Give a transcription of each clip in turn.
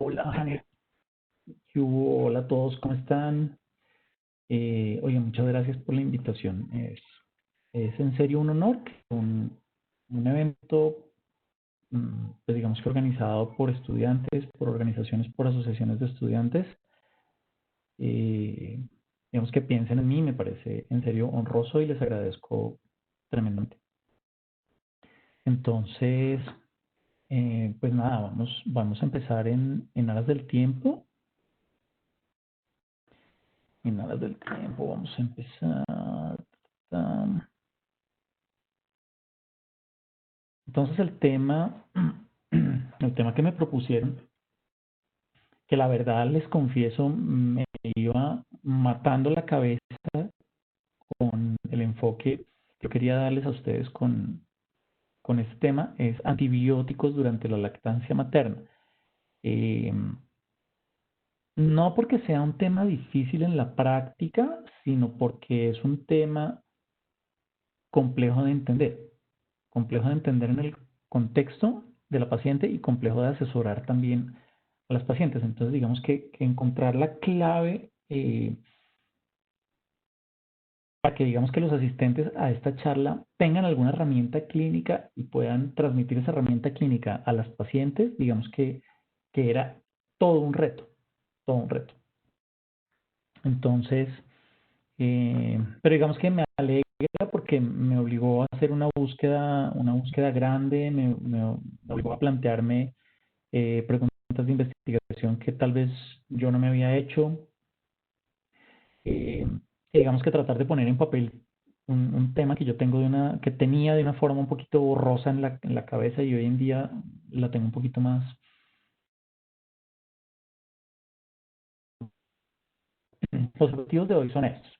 Hola, Janet. ¿Qué hubo? Hola a todos, ¿cómo están? Oye, muchas gracias por la invitación. Es en serio un honor que un evento, pues digamos que organizado por estudiantes, por organizaciones, por asociaciones de estudiantes, eh, digamos que piensen en mí, me parece en serio honroso y les agradezco tremendamente. Entonces, pues nada, vamos a empezar en aras del tiempo. En aras del tiempo, vamos a empezar. Tam. Entonces el tema que me propusieron, que la verdad les confieso, me iba matando la cabeza con el enfoque que yo quería darles a ustedes con este tema, es antibióticos durante la lactancia materna. Eh, no porque sea un tema difícil en la práctica, sino porque es un tema complejo de entender en el contexto de la paciente y complejo de asesorar también a las pacientes. Entonces, digamos que encontrar la clave para que digamos que los asistentes a esta charla tengan alguna herramienta clínica y puedan transmitir esa herramienta clínica a las pacientes, digamos que era todo un reto, todo un reto. Entonces, pero digamos que me alegra porque me obligó a hacer una búsqueda grande, me obligó a plantearme preguntas de investigación que tal vez yo no me había hecho. eh, y digamos que tratar de poner en papel un tema que yo tengo que tenía de una forma un poquito borrosa en la cabeza y hoy en día la tengo un poquito más. Los objetivos de hoy son estos.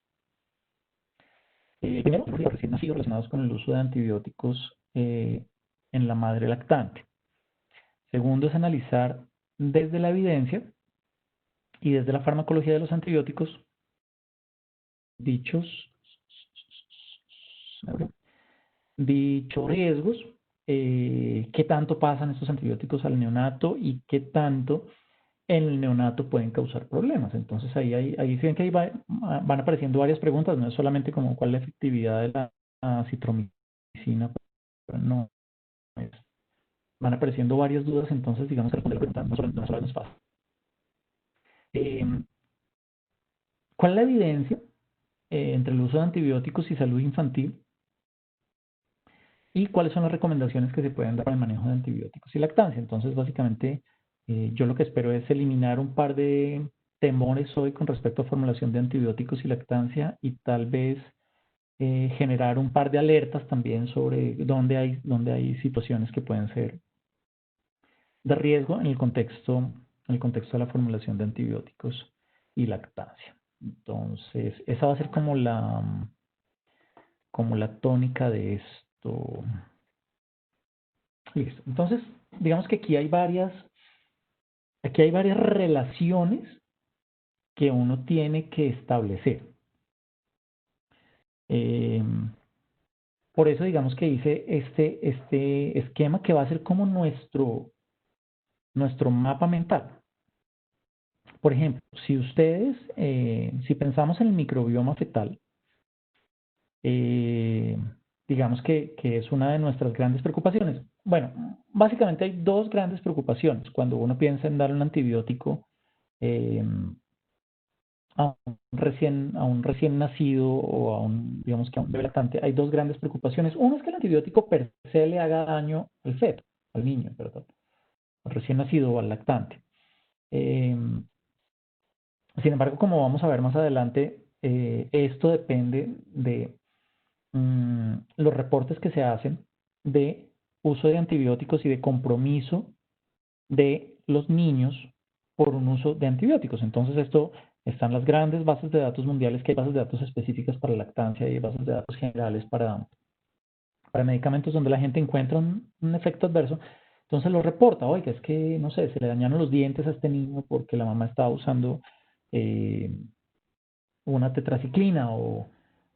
Primero, los recién nacidos relacionados con el uso de antibióticos en la madre lactante. Segundo es analizar desde la evidencia y desde la farmacología de los antibióticos dichos, dichos riesgos, qué tanto pasan estos antibióticos al neonato y qué tanto en el neonato pueden causar problemas. Entonces ahí sí que van apareciendo varias preguntas, no es solamente como cuál es la efectividad de la citromicina, pero no, es, van apareciendo varias dudas, entonces digamos que responder preguntas no solo es fácil. Eh, ¿Cuál es la evidencia entre el uso de antibióticos y salud infantil? ¿Y cuáles son las recomendaciones que se pueden dar para el manejo de antibióticos y lactancia? Entonces, básicamente, yo lo que espero es eliminar un par de temores hoy con respecto a formulación de antibióticos y lactancia y tal vez generar un par de alertas también sobre dónde hay situaciones que pueden ser de riesgo en el contexto de la formulación de antibióticos y lactancia. Entonces, esa va a ser como la tónica de esto. Listo. Entonces, digamos que aquí hay varias relaciones que uno tiene que establecer. Eh, por eso, digamos que hice este esquema que va a ser como nuestro mapa mental. Por ejemplo, si pensamos en el microbioma fetal, eh, digamos que es una de nuestras grandes preocupaciones. Bueno, básicamente hay dos grandes preocupaciones cuando uno piensa en dar un antibiótico eh, a un recién nacido o digamos que a un bebé lactante, hay dos grandes preocupaciones. Uno es que el antibiótico per se le haga daño al feto, al niño, perdón, al recién nacido o al lactante. Eh, Sin embargo, como vamos a ver más adelante, esto depende de los reportes que se hacen de uso de antibióticos y de compromiso de los niños por un uso de antibióticos. Entonces, esto están las grandes bases de datos mundiales, que hay bases de datos específicas para lactancia y bases de datos generales para medicamentos donde la gente encuentra un efecto adverso. Entonces lo reporta, oiga, es que, no sé, se le dañaron los dientes a este niño porque la mamá estaba usando eh, una tetraciclina o,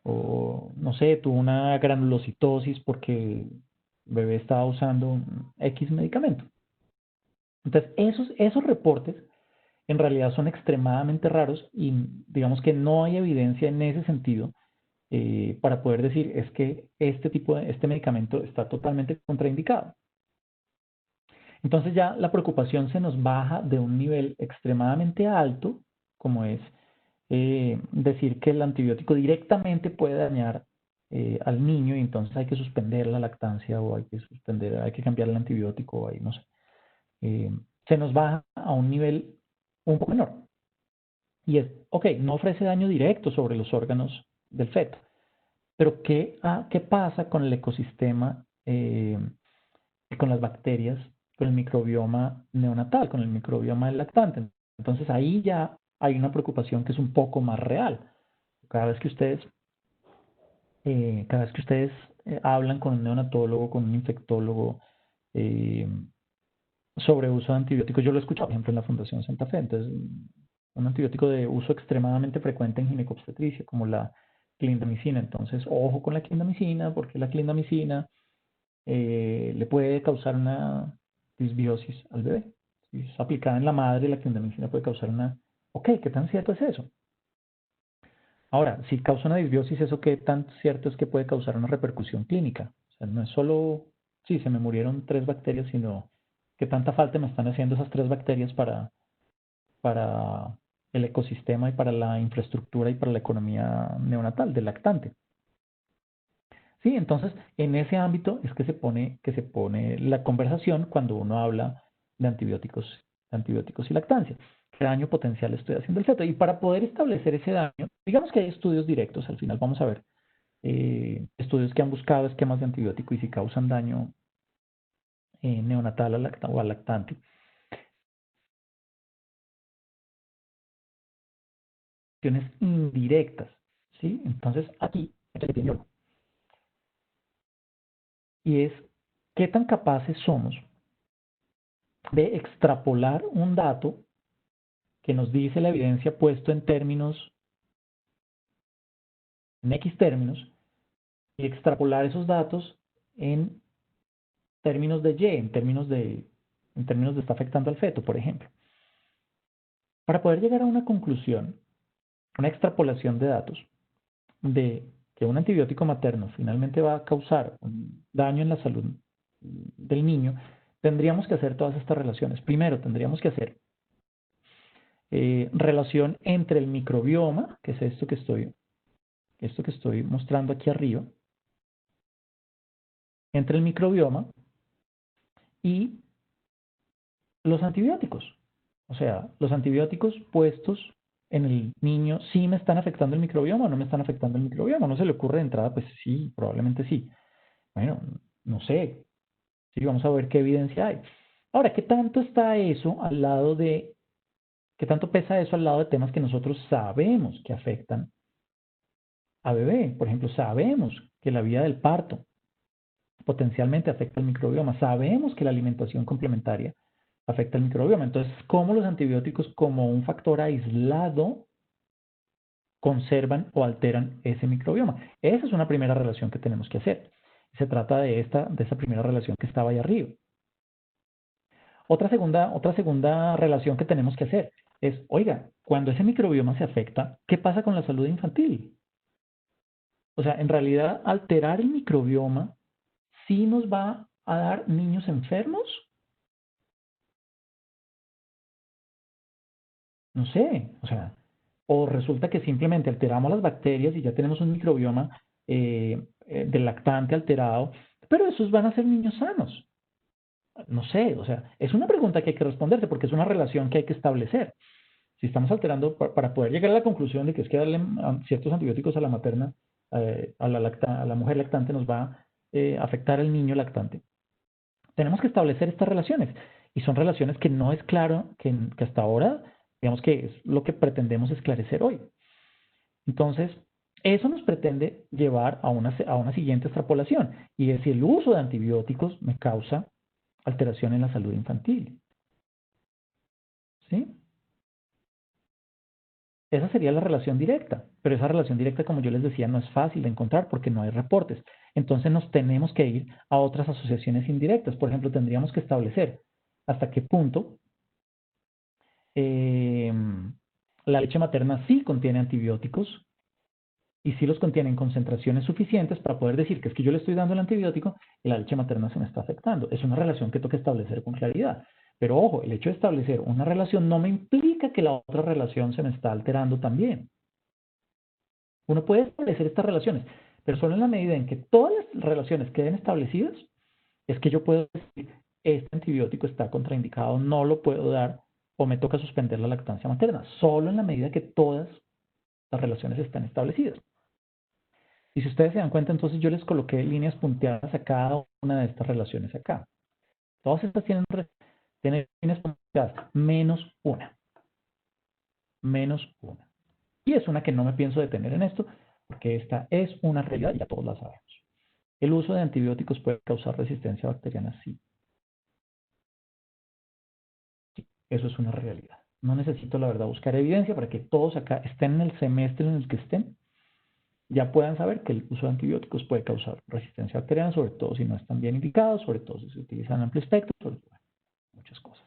no sé, tuvo una granulocitosis porque el bebé estaba usando un X medicamento. Entonces, esos reportes en realidad son extremadamente raros y digamos que no hay evidencia en ese sentido para poder decir es que este medicamento está totalmente contraindicado. Entonces ya la preocupación se nos baja de un nivel extremadamente alto, como es decir que el antibiótico directamente puede dañar al niño y entonces hay que suspender la lactancia o hay que cambiar el antibiótico o ahí no sé. Eh, Se nos baja a un nivel un poco menor. Y es, ok, no ofrece daño directo sobre los órganos del feto, pero ¿qué pasa con el ecosistema, con las bacterias, con el microbioma neonatal, con el microbioma del lactante? Entonces ahí ya hay una preocupación que es un poco más real. Cada vez que ustedes, cada vez que ustedes hablan con un neonatólogo, con un infectólogo eh, sobre uso de antibióticos, yo lo he escuchado, por ejemplo, en la Fundación Santa Fe. Entonces, un antibiótico de uso extremadamente frecuente en ginecobstetricia, como la clindamicina. Entonces, ojo con la clindamicina, porque la clindamicina le puede causar una disbiosis al bebé. Si es aplicada en la madre, la clindamicina puede causar una... Ok, ¿qué tan cierto es eso? Ahora, si causa una disbiosis, ¿eso qué tan cierto es que puede causar una repercusión clínica? O sea, no es solo, sí, se me murieron 3 bacterias, sino qué tanta falta me están haciendo esas 3 bacterias para el ecosistema y para la infraestructura y para la economía neonatal del lactante. Sí, entonces en ese ámbito es que se pone la conversación cuando uno habla de antibióticos y lactancia. ¿Qué daño potencial estoy haciendo al feto? Y para poder establecer ese daño, digamos que hay estudios directos, al final vamos a ver estudios que han buscado esquemas de antibiótico y si causan daño neonatal o al lactante. Acciones indirectas, ¿sí? Entonces aquí, y es qué tan capaces somos de extrapolar un dato que nos dice la evidencia puesto en términos, en X términos, y extrapolar esos datos en términos de Y, en términos de está afectando al feto, por ejemplo. Para poder llegar a una conclusión, una extrapolación de datos, de que un antibiótico materno finalmente va a causar un daño en la salud del niño, tendríamos que hacer todas estas relaciones. Primero, tendríamos que hacer relación entre el microbioma, que es esto que estoy mostrando aquí arriba, entre el microbioma y los antibióticos. O sea, los antibióticos puestos en el niño, ¿sí me están afectando el microbioma o no me están afectando el microbioma? ¿No se le ocurre de entrada? Pues sí, probablemente sí. Bueno, no sé. Sí, vamos a ver qué evidencia hay. Ahora, qué tanto pesa eso al lado de temas que nosotros sabemos que afectan a bebé? Por ejemplo, sabemos que la vía del parto potencialmente afecta el microbioma. Sabemos que la alimentación complementaria afecta el microbioma. Entonces, ¿cómo los antibióticos como un factor aislado conservan o alteran ese microbioma? Esa es una primera relación que tenemos que hacer. Se trata de esa primera relación que estaba ahí arriba. Otra segunda relación que tenemos que hacer es, oiga, cuando ese microbioma se afecta, ¿qué pasa con la salud infantil? O sea, en realidad, alterar el microbioma sí nos va a dar niños enfermos. No sé, o sea, o resulta que simplemente alteramos las bacterias y ya tenemos un microbioma del lactante alterado, pero esos van a ser niños sanos. No sé, o sea, es una pregunta que hay que responderse porque es una relación que hay que establecer. Si estamos alterando para poder llegar a la conclusión de que es que darle ciertos antibióticos a la materna, a la mujer lactante nos va a afectar al niño lactante, tenemos que establecer estas relaciones. Y son relaciones que no es claro, que hasta ahora, digamos que es lo que pretendemos esclarecer hoy. Entonces, eso nos pretende llevar a una siguiente extrapolación. Y es si el uso de antibióticos me causa alteración en la salud infantil. ¿Sí? Esa sería la relación directa, pero esa relación directa, como yo les decía, no es fácil de encontrar porque no hay reportes. Entonces nos tenemos que ir a otras asociaciones indirectas. Por ejemplo, tendríamos que establecer, hasta qué punto eh, la leche materna sí contiene antibióticos y sí los contiene en concentraciones suficientes para poder decir que es que yo le estoy dando el antibiótico y la leche materna se me está afectando. Es una relación que toca establecer con claridad. Pero ojo, el hecho de establecer una relación no me implica que la otra relación se me está alterando también. Uno puede establecer estas relaciones, pero solo en la medida en que todas las relaciones queden establecidas, es que yo puedo decir, este antibiótico está contraindicado, no lo puedo dar o me toca suspender la lactancia materna, solo en la medida que todas las relaciones están establecidas. Y si ustedes se dan cuenta, entonces yo les coloqué líneas punteadas a cada una de estas relaciones acá. Todas estas tienen líneas punteadas, menos una. Menos una. Y es una que no me pienso detener en esto, porque esta es una realidad, ya todos la sabemos. ¿El uso de antibióticos puede causar resistencia bacteriana? Sí. Sí, eso es una realidad. No necesito, la verdad, buscar evidencia para que todos acá estén en el semestre en el que estén, ya puedan saber que el uso de antibióticos puede causar resistencia bacteriana, sobre todo si no están bien indicados, sobre todo si se utilizan amplio espectro, sobre todo, muchas cosas.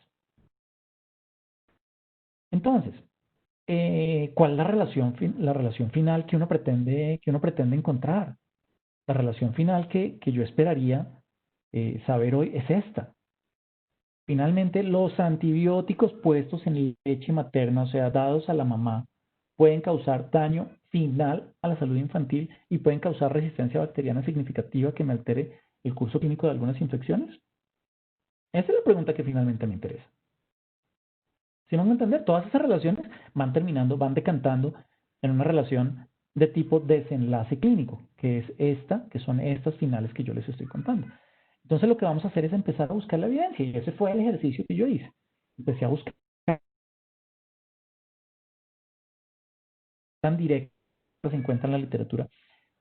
Entonces, ¿cuál es la relación final que uno pretende encontrar? La relación final que yo esperaría saber hoy es esta. Finalmente, los antibióticos puestos en leche materna, o sea, dados a la mamá, pueden causar daño final a la salud infantil y pueden causar resistencia bacteriana significativa que me altere el curso clínico de algunas infecciones. Esa es la pregunta que finalmente me interesa. Si me van a entender, todas esas relaciones van terminando, van decantando en una relación de tipo desenlace clínico, que es esta, que son estas finales que yo les estoy contando. Entonces lo que vamos a hacer es empezar a buscar la evidencia y ese fue el ejercicio que yo hice. Empecé a buscar tan directas se encuentran en la literatura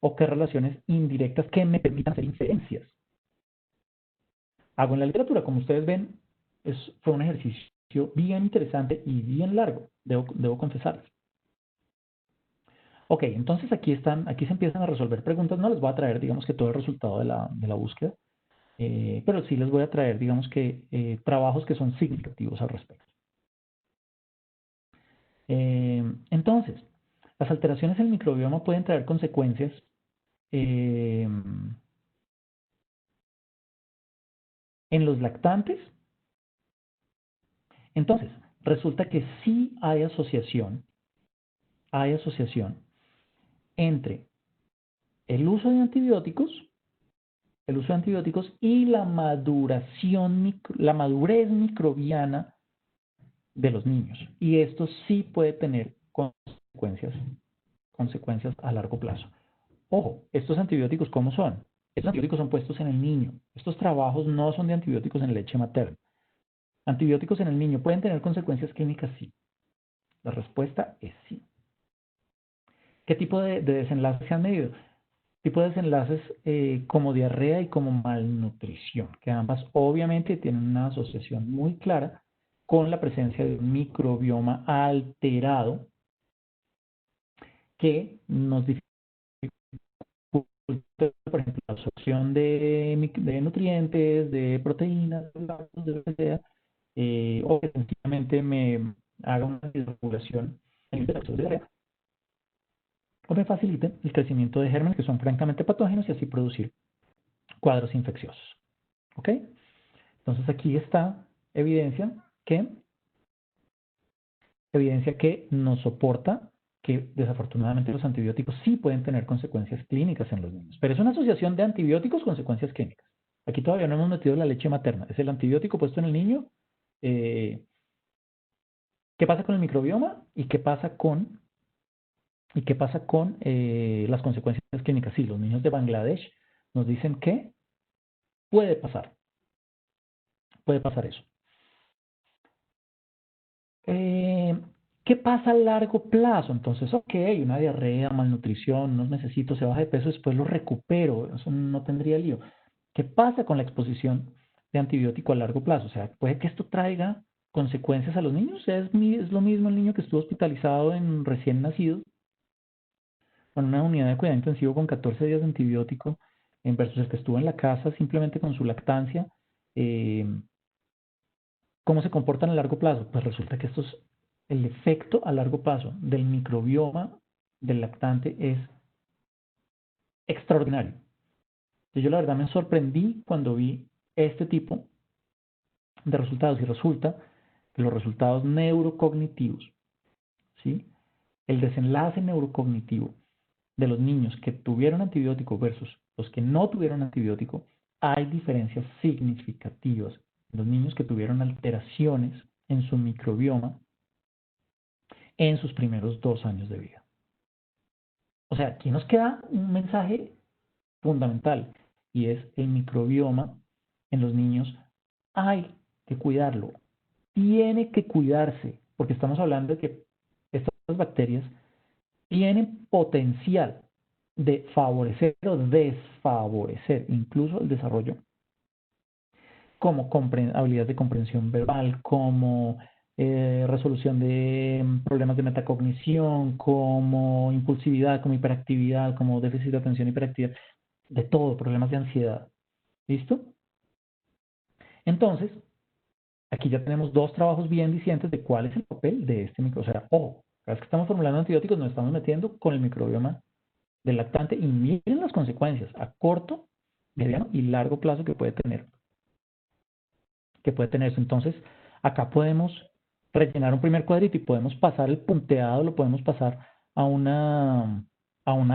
o qué relaciones indirectas que me permitan hacer inferencias hago en la literatura. Como ustedes ven, fue un ejercicio bien interesante y bien largo, debo confesarles. Ok, entonces aquí se empiezan a resolver preguntas. No les voy a traer, digamos que todo el resultado de la búsqueda, pero sí les voy a traer, digamos que trabajos que son significativos al respecto. Entonces, las alteraciones en el microbioma pueden traer consecuencias en los lactantes. Entonces, resulta que sí hay asociación entre el uso de antibióticos, y la la madurez microbiana de los niños. Y esto sí puede tener consecuencias a largo plazo. Ojo, estos antibióticos, ¿cómo son? Estos antibióticos son puestos en el niño. Estos trabajos no son de antibióticos en leche materna. Antibióticos en el niño pueden tener consecuencias clínicas, sí. La respuesta es sí. ¿Qué tipo de desenlaces se han medido? Tipo de desenlaces como diarrea y como malnutrición, que ambas obviamente tienen una asociación muy clara con la presencia de un microbioma alterado que nos dificulta, por ejemplo, la absorción de nutrientes, de proteínas, de lo que sea, o que sencillamente me haga una desregulación en la absorción de diarrea, o me facilite el crecimiento de gérmenes que son francamente patógenos y así producir cuadros infecciosos. ¿Ok? Entonces aquí está evidencia que, nos soporta que desafortunadamente los antibióticos sí pueden tener consecuencias clínicas en los niños. Pero es una asociación de antibióticos, consecuencias clínicas. Aquí todavía no hemos metido la leche materna. Es el antibiótico puesto en el niño. ¿Qué pasa con el microbioma? ¿Y qué pasa con las consecuencias clínicas? Sí, los niños de Bangladesh nos dicen que puede pasar eso. ¿Qué pasa a largo plazo? Entonces, ok, una diarrea, malnutrición, no necesito, se baja de peso, después lo recupero, eso no tendría lío. ¿Qué pasa con la exposición de antibiótico a largo plazo? O sea, ¿puede que esto traiga consecuencias a los niños? Es lo mismo el niño que estuvo hospitalizado en recién nacido, con una unidad de cuidado intensivo con 14 días de antibiótico, versus el que estuvo en la casa simplemente con su lactancia, eh, ¿Cómo se comportan a largo plazo? Pues resulta que el efecto a largo plazo del microbioma del lactante es extraordinario. Yo la verdad me sorprendí cuando vi este tipo de resultados y resulta que los resultados neurocognitivos, ¿sí? El desenlace neurocognitivo de los niños que tuvieron antibiótico versus los que no tuvieron antibiótico, hay diferencias significativas. Los niños que tuvieron alteraciones en su microbioma en sus primeros 2 años de vida. O sea, aquí nos queda un mensaje fundamental y es el microbioma en los niños. Hay que cuidarlo, tiene que cuidarse, porque estamos hablando de que estas bacterias tienen potencial de favorecer o desfavorecer incluso el desarrollo como habilidades de comprensión verbal, como resolución de problemas de metacognición, como impulsividad, como hiperactividad, como déficit de atención, hiperactividad, de todo, problemas de ansiedad. ¿Listo? Entonces, aquí ya tenemos dos trabajos bien dicientes de cuál es el papel de este microbioma. O sea, ojo, cada vez que estamos formulando antibióticos nos estamos metiendo con el microbioma del lactante y miren las consecuencias a corto, mediano y largo plazo que puede tener. Entonces, acá podemos rellenar un primer cuadrito y podemos pasar el punteado, lo podemos pasar a una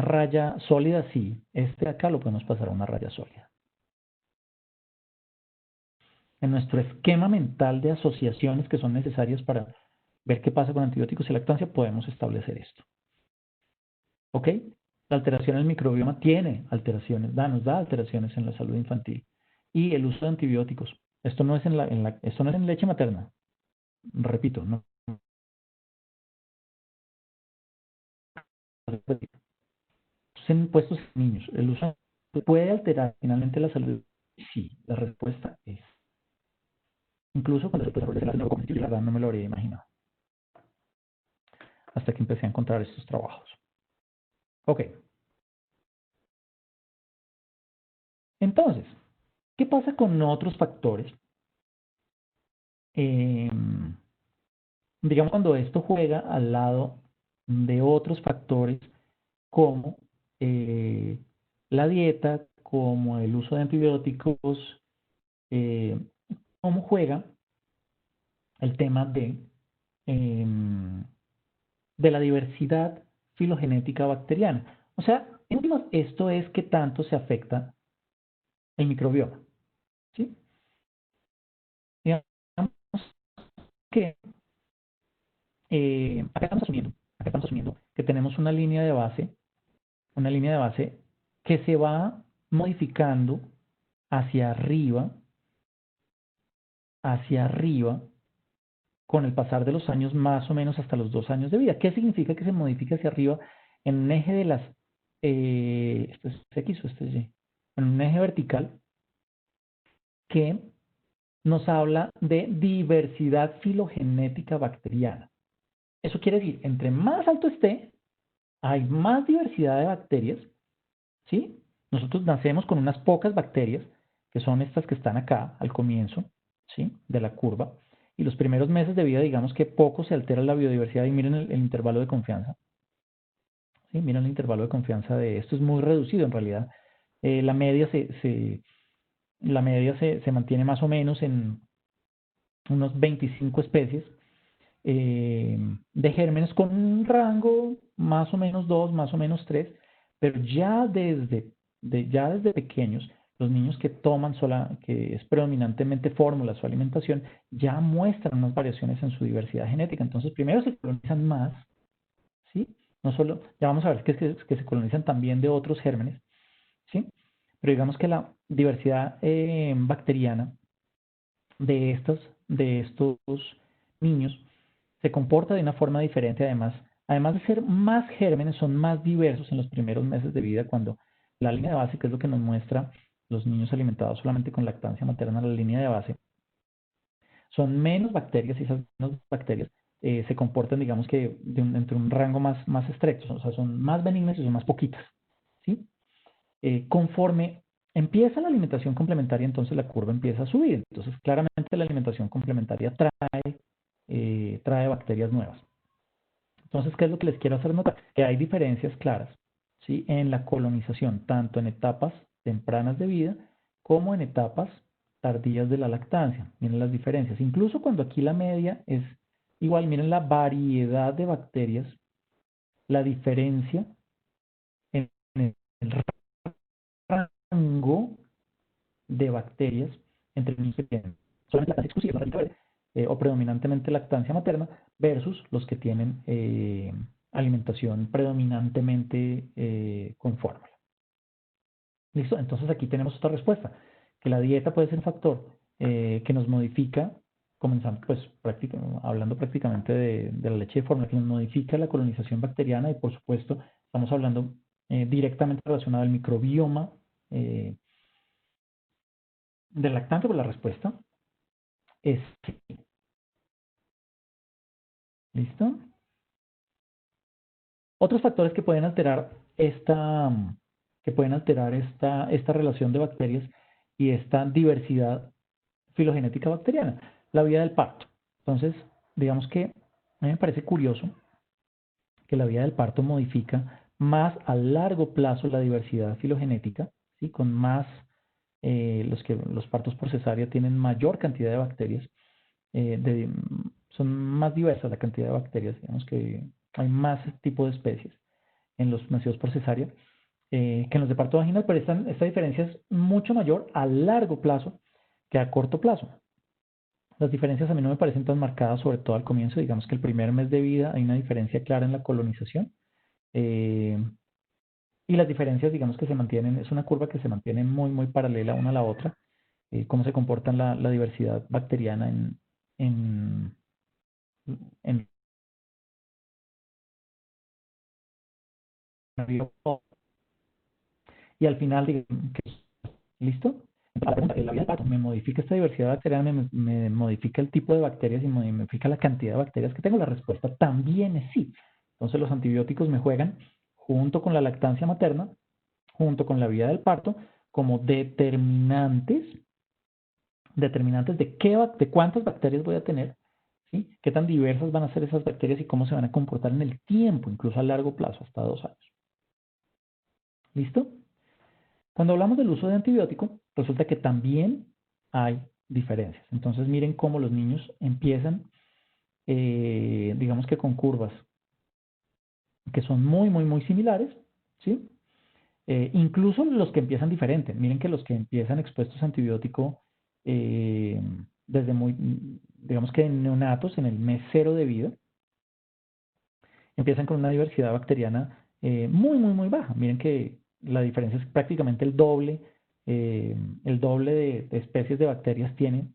raya sólida, sí. Este de acá lo podemos pasar a una raya sólida. En nuestro esquema mental de asociaciones que son necesarias para ver qué pasa con antibióticos y lactancia, podemos establecer esto. ¿Ok? La alteración del microbioma tiene alteraciones, nos da alteraciones en la salud infantil. Y el uso de antibióticos. Esto no es esto no es en leche materna. Repito, no en puestos en niños. El uso puede alterar finalmente la salud. Sí, la respuesta es. Incluso cuando se desarrolla la neurocognitividad, la verdad no me lo habría imaginado. Hasta que empecé a encontrar estos trabajos. Ok. Entonces, ¿qué pasa con otros factores? Digamos cuando esto juega al lado de otros factores como la dieta, como el uso de antibióticos, eh, cómo juega el tema de la diversidad filogenética bacteriana. O sea, en últimas, esto es qué tanto se afecta el microbioma. ¿Sí? Digamos que acá estamos asumiendo que tenemos una línea de base que se va modificando hacia arriba con el pasar de los años, más o menos hasta los 2 años de vida. ¿Qué significa que se modifique hacia arriba en un eje de las, esto es X o esto es Y, en un eje vertical que nos habla de diversidad filogenética bacteriana? Eso quiere decir, entre más alto esté, hay más diversidad de bacterias, ¿sí? Nosotros nacemos con unas pocas bacterias, que son estas que están acá al comienzo, ¿sí? De la curva. Y los primeros meses de vida, digamos que poco se altera la biodiversidad y miren el intervalo de confianza. ¿Sí? Miren el intervalo de confianza de esto, es muy reducido en realidad. La media se mantiene más o menos en unos 25 especies de gérmenes con un rango más o menos 2, más o menos 3, pero ya desde pequeños, los niños que toman que es predominantemente fórmula su alimentación, ya muestran unas variaciones en su diversidad genética. Entonces, primero se colonizan más, ¿sí? No solo, ya vamos a ver que se colonizan también de otros gérmenes, ¿sí? Pero digamos que la diversidad bacteriana de estos niños se comporta de una forma diferente. Además de ser más gérmenes, son más diversos en los primeros meses de vida, cuando la línea de base, que es lo que nos muestra los niños alimentados solamente con lactancia materna, la línea de base, son menos bacterias y esas menos bacterias se comportan, digamos que, entre un rango más estrecho, o sea, son más benignas y son más poquitas, ¿sí? Conforme Empieza la alimentación complementaria, entonces la curva empieza a subir. Entonces, claramente la alimentación complementaria trae bacterias nuevas. Entonces, ¿qué es lo que les quiero hacer notar? Que hay diferencias claras, ¿sí? En la colonización, tanto en etapas tempranas de vida como en etapas tardías de la lactancia. Miren las diferencias. Incluso cuando aquí la media es igual, miren la variedad de bacterias, la diferencia en el rango de bacterias entre niños que tienen solamente lactancia exclusiva, o predominantemente lactancia materna, versus los que tienen alimentación predominantemente con fórmula. ¿Listo? Entonces aquí tenemos otra respuesta, que la dieta puede ser un factor que nos modifica, comenzando pues hablando prácticamente de la leche de fórmula, que nos modifica la colonización bacteriana y por supuesto estamos hablando directamente relacionado al microbioma del lactante, por la respuesta es sí. ¿Listo? Otros factores que pueden alterar esta relación de bacterias y esta diversidad filogenética bacteriana, la vía del parto. Entonces, digamos que a mí me parece curioso que la vía del parto modifica más a largo plazo la diversidad filogenética, ¿sí? Con más, los partos por cesárea tienen mayor cantidad de bacterias, de, son más diversas la cantidad de bacterias, digamos que hay más tipo de especies en los nacidos por cesárea que en los de parto vaginal, pero esta diferencia es mucho mayor a largo plazo que a corto plazo. Las diferencias a mí no me parecen tan marcadas, sobre todo al comienzo. Digamos que el primer mes de vida hay una diferencia clara en la colonización. Eh, y las diferencias, digamos que se mantienen, es una curva que se mantiene muy, muy paralela una a la otra. Cómo se comporta la diversidad bacteriana en, en y al final, digamos, ¿listo? La pregunta es la vía del parto. ¿Me modifica esta diversidad bacteriana? ¿Me modifica el tipo de bacterias y me modifica la cantidad de bacterias que tengo? La respuesta también es sí. Entonces los antibióticos me juegan junto con la lactancia materna, junto con la vía del parto, como determinantes de cuántas bacterias voy a tener, ¿sí? Qué tan diversas van a ser esas bacterias y cómo se van a comportar en el tiempo, incluso a largo plazo, hasta 2 años. ¿Listo? Cuando hablamos del uso de antibiótico, resulta que también hay diferencias. Entonces miren cómo los niños empiezan, digamos que con curvas que son muy, muy, muy similares, ¿sí? Incluso los que empiezan diferente. Miren que los que empiezan expuestos a antibiótico eh, desde muy, digamos que en neonatos, en el mes 0 de vida, empiezan con una diversidad bacteriana muy, muy, muy baja. Miren que la diferencia es prácticamente el doble de especies de bacterias tiene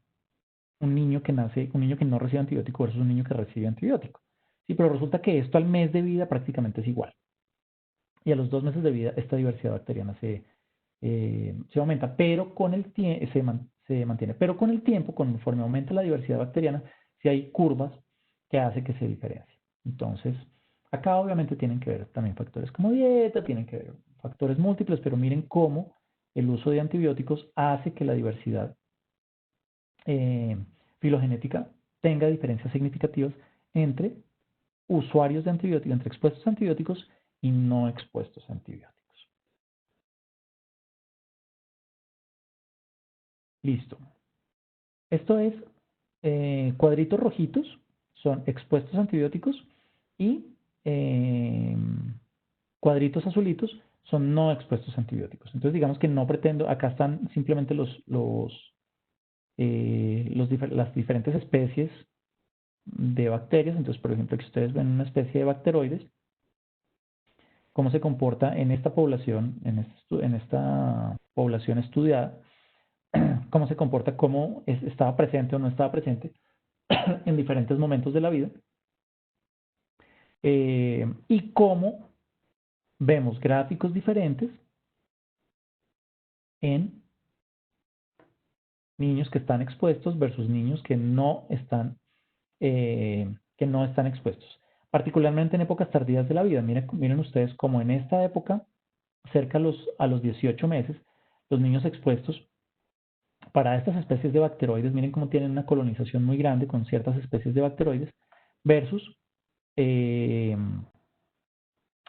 un niño que no recibe antibiótico versus un niño que recibe antibiótico. Sí, pero resulta que esto al mes de vida prácticamente es igual. Y a los 2 meses de vida esta diversidad bacteriana se aumenta, pero con el se mantiene. Pero con el tiempo, conforme aumenta la diversidad bacteriana, sí hay curvas que hace que se diferencie. Entonces, acá obviamente tienen que ver también factores como dieta, tienen que ver factores múltiples, pero miren cómo el uso de antibióticos hace que la diversidad eh, filogenética tenga diferencias significativas entre usuarios de antibióticos, entre expuestos a antibióticos y no expuestos a antibióticos. Listo. Esto es cuadritos rojitos, son expuestos a antibióticos y eh, cuadritos azulitos son no expuestos a antibióticos. Entonces digamos que no pretendo, acá están simplemente las diferentes especies de bacterias. Entonces, por ejemplo, que ustedes ven una especie de bacteroides, cómo se comporta en esta población, en esta población estudiada, cómo se comporta, estaba presente o no estaba presente en diferentes momentos de la vida, y cómo vemos gráficos diferentes en niños que están expuestos versus niños que no están expuestos, particularmente en épocas tardías de la vida. Miren ustedes como en esta época, cerca a los 18 meses, los niños expuestos para estas especies de bacteroides, miren cómo tienen una colonización muy grande con ciertas especies de bacteroides, versus, eh,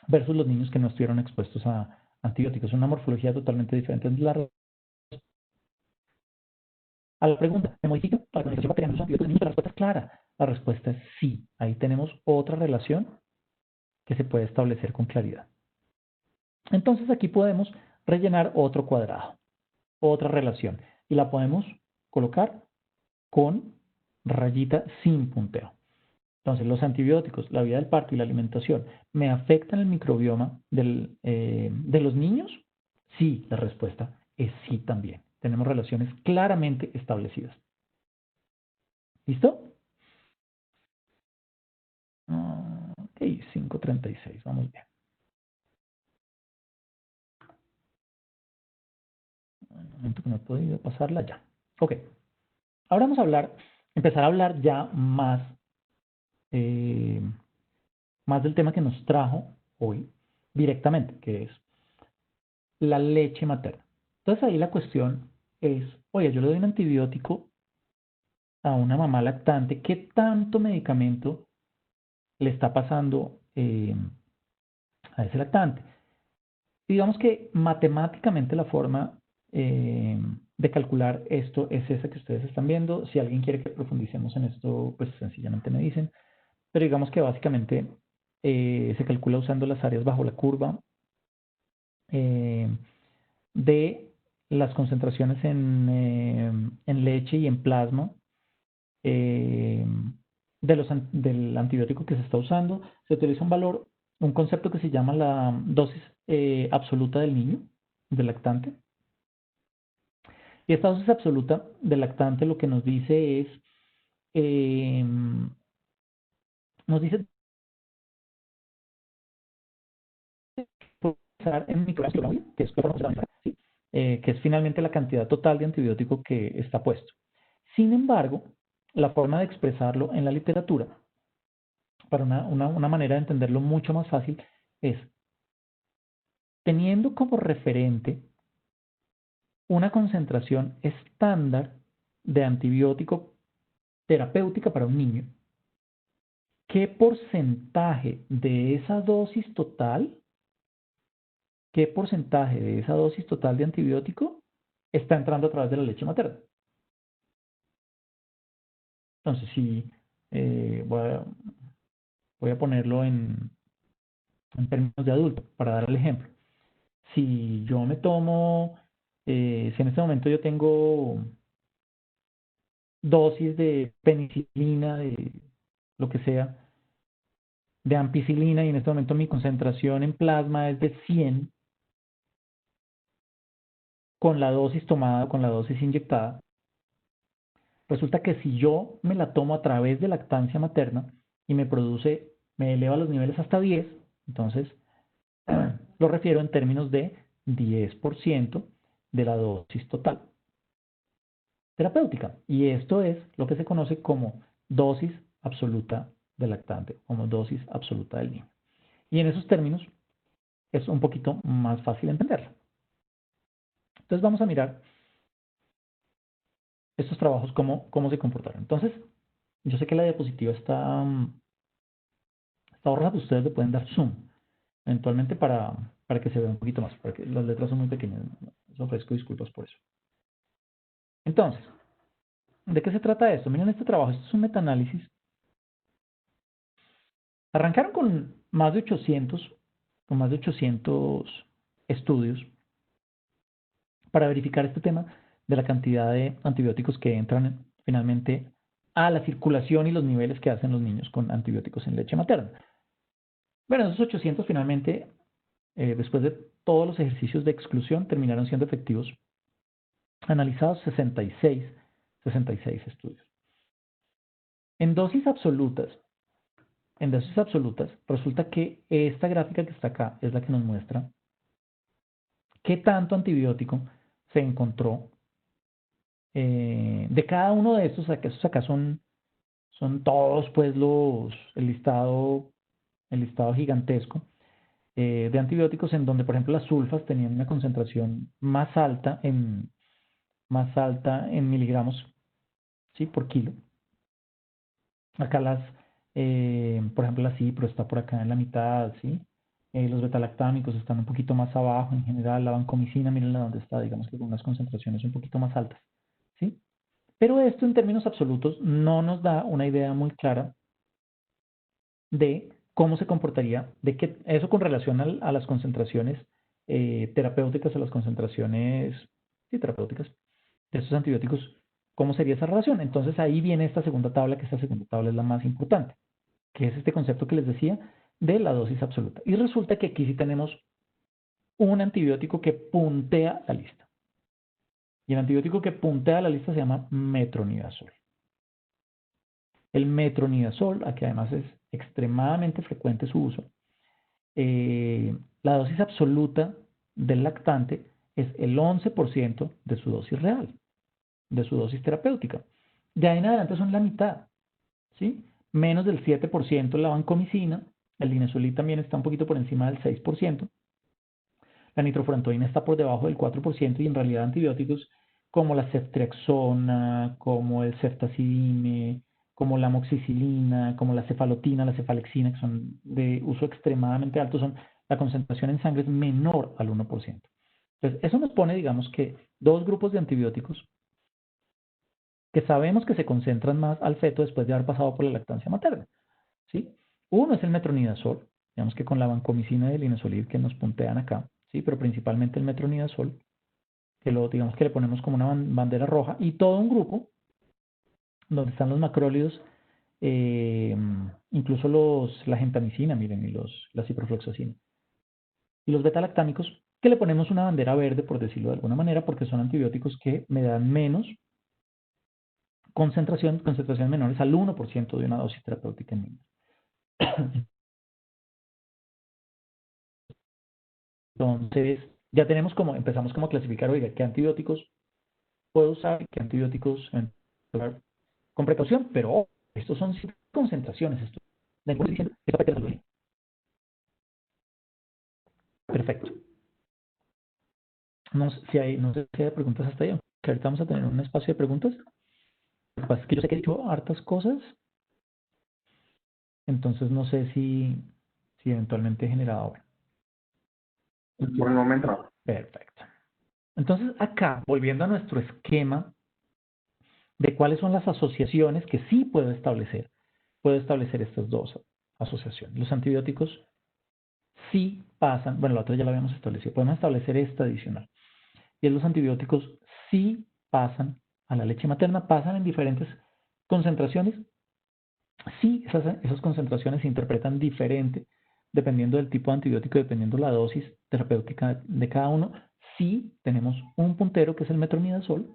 versus los niños que no estuvieron expuestos a antibióticos. Una morfología totalmente diferente. A la pregunta, ¿se modifica la colonización bacteriana de los antibióticos en niños? La respuesta es clara. La respuesta es sí. Ahí tenemos otra relación que se puede establecer con claridad. Entonces aquí podemos rellenar otro cuadrado, otra relación, y la podemos colocar con rayita sin punteo. Entonces, los antibióticos, la vía del parto y la alimentación, ¿me afectan el microbioma de los niños? Sí, la respuesta es sí también. Tenemos relaciones claramente establecidas. ¿Listo? Ok, 5:36, vamos bien. Un momento que no he podido pasarla ya. Ok, ahora vamos a empezar a hablar ya eh, más del tema que nos trajo hoy directamente, que es la leche materna. Entonces ahí la cuestión es, oye, yo le doy un antibiótico a una mamá lactante, ¿qué tanto medicamento le está pasando a ese lactante? Digamos que matemáticamente la forma de calcular esto es esa que ustedes están viendo. Si alguien quiere que profundicemos en esto, pues sencillamente me dicen. Pero digamos que básicamente se calcula usando las áreas bajo la curva eh, de las concentraciones en leche y en plasma eh, del antibiótico que se está usando. Se utiliza un valor, un concepto que se llama la dosis absoluta del niño, del lactante. Y esta dosis absoluta del lactante lo que nos dice es, eh, nos dice en microgramos, que es, ¿sí? Que es finalmente la cantidad total de antibiótico que está puesto. Sin embargo, la forma de expresarlo en la literatura, para una manera de entenderlo mucho más fácil, es teniendo como referente una concentración estándar de antibiótico terapéutica para un niño, ¿qué porcentaje de esa dosis total, qué porcentaje de esa dosis total de antibiótico está entrando a través de la leche materna? Entonces, si voy a ponerlo en términos de adulto, para dar el ejemplo. Si yo me tomo, si en este momento yo tengo dosis de penicilina, de lo que sea, de ampicilina, y en este momento mi concentración en plasma es de 100, con la dosis tomada, con la dosis inyectada, resulta que si yo me la tomo a través de lactancia materna y me eleva los niveles hasta 10, entonces lo refiero en términos de 10% de la dosis total terapéutica. Y esto es lo que se conoce como dosis absoluta del lactante, como dosis absoluta del niño. Y en esos términos es un poquito más fácil entenderlo. Entonces vamos a mirar estos trabajos, cómo se comportaron. Entonces, yo sé que la diapositiva está borrada, ustedes le pueden dar zoom eventualmente para que se vea un poquito más, porque las letras son muy pequeñas. Les ofrezco disculpas por eso. Entonces, ¿de qué se trata esto? Miren este trabajo, esto es un metaanálisis. Arrancaron con más de 800 estudios para verificar este tema de la cantidad de antibióticos que entran finalmente a la circulación y los niveles que hacen los niños con antibióticos en leche materna. Bueno, esos 800 finalmente, después de todos los ejercicios de exclusión, terminaron siendo efectivos. Analizados 66 estudios. En dosis absolutas, resulta que esta gráfica que está acá es la que nos muestra qué tanto antibiótico se encontró de cada uno de estos. Estos acá son todos pues el listado gigantesco. de antibióticos en donde, por ejemplo, las sulfas tenían una concentración más alta en miligramos, ¿sí? Por kilo. Acá por ejemplo, la cipro está por acá en la mitad, ¿sí? Los betalactámicos están un poquito más abajo en general. La vancomicina, mírenla dónde está, digamos que con unas concentraciones un poquito más altas, ¿sí? Pero esto en términos absolutos no nos da una idea muy clara de cómo se comportaría, de que eso con relación a las concentraciones terapéuticas, a las concentraciones sí, terapéuticas de estos antibióticos, cómo sería esa relación. Entonces ahí viene esta segunda tabla, que esta segunda tabla es la más importante, que es este concepto que les decía de la dosis absoluta. Y resulta que aquí sí tenemos un antibiótico que puntea la lista. Y el antibiótico que puntea la lista se llama metronidazol. El metronidazol, aquí además es extremadamente frecuente su uso, la dosis absoluta del lactante es el 11% de su dosis real, de su dosis terapéutica. De ahí en adelante son la mitad, ¿sí? Menos del 7% la vancomicina, el linezolid también está un poquito por encima del 6%, la nitrofurantoína está por debajo del 4% y en realidad antibióticos como la ceftriaxona, como el ceftazidime, como la amoxicilina, como la cefalotina, la cefalexina, que son de uso extremadamente alto, la concentración en sangre es menor al 1%. Entonces, eso nos pone, digamos que, dos grupos de antibióticos que sabemos que se concentran más al feto después de haber pasado por la lactancia materna, ¿sí? Uno es el metronidazol, digamos que con la vancomicina y el linezolid que nos puntean acá, ¿sí? Pero principalmente el metronidazol, que digamos que le ponemos como una bandera roja, y todo un grupo donde están los macrólidos, eh, incluso la gentamicina, miren, y la ciprofloxacina, y los betalactámicos, que le ponemos una bandera verde, por decirlo de alguna manera, porque son antibióticos que me dan menos concentraciones menores al 1% de una dosis terapéutica en niños. Entonces, ya empezamos como a clasificar, oiga, qué antibióticos puedo usar y qué antibióticos con precaución, pero estos son concentraciones. Perfecto. No sé si hay preguntas hasta ahí, que ahorita vamos a tener un espacio de preguntas. Lo que pasa es que yo sé que he dicho hartas cosas, entonces no sé si eventualmente he generado ahora. Por el momento no. Perfecto. Entonces acá, volviendo a nuestro esquema de cuáles son las asociaciones que sí puedo establecer estas dos asociaciones. Los antibióticos sí pasan, bueno, la otra ya la habíamos establecido, podemos establecer esta adicional. Y los antibióticos sí pasan a la leche materna, pasan en diferentes concentraciones. Sí, esas concentraciones se interpretan diferente dependiendo del tipo de antibiótico, dependiendo la dosis terapéutica de cada uno. Sí tenemos un puntero que es el metronidazol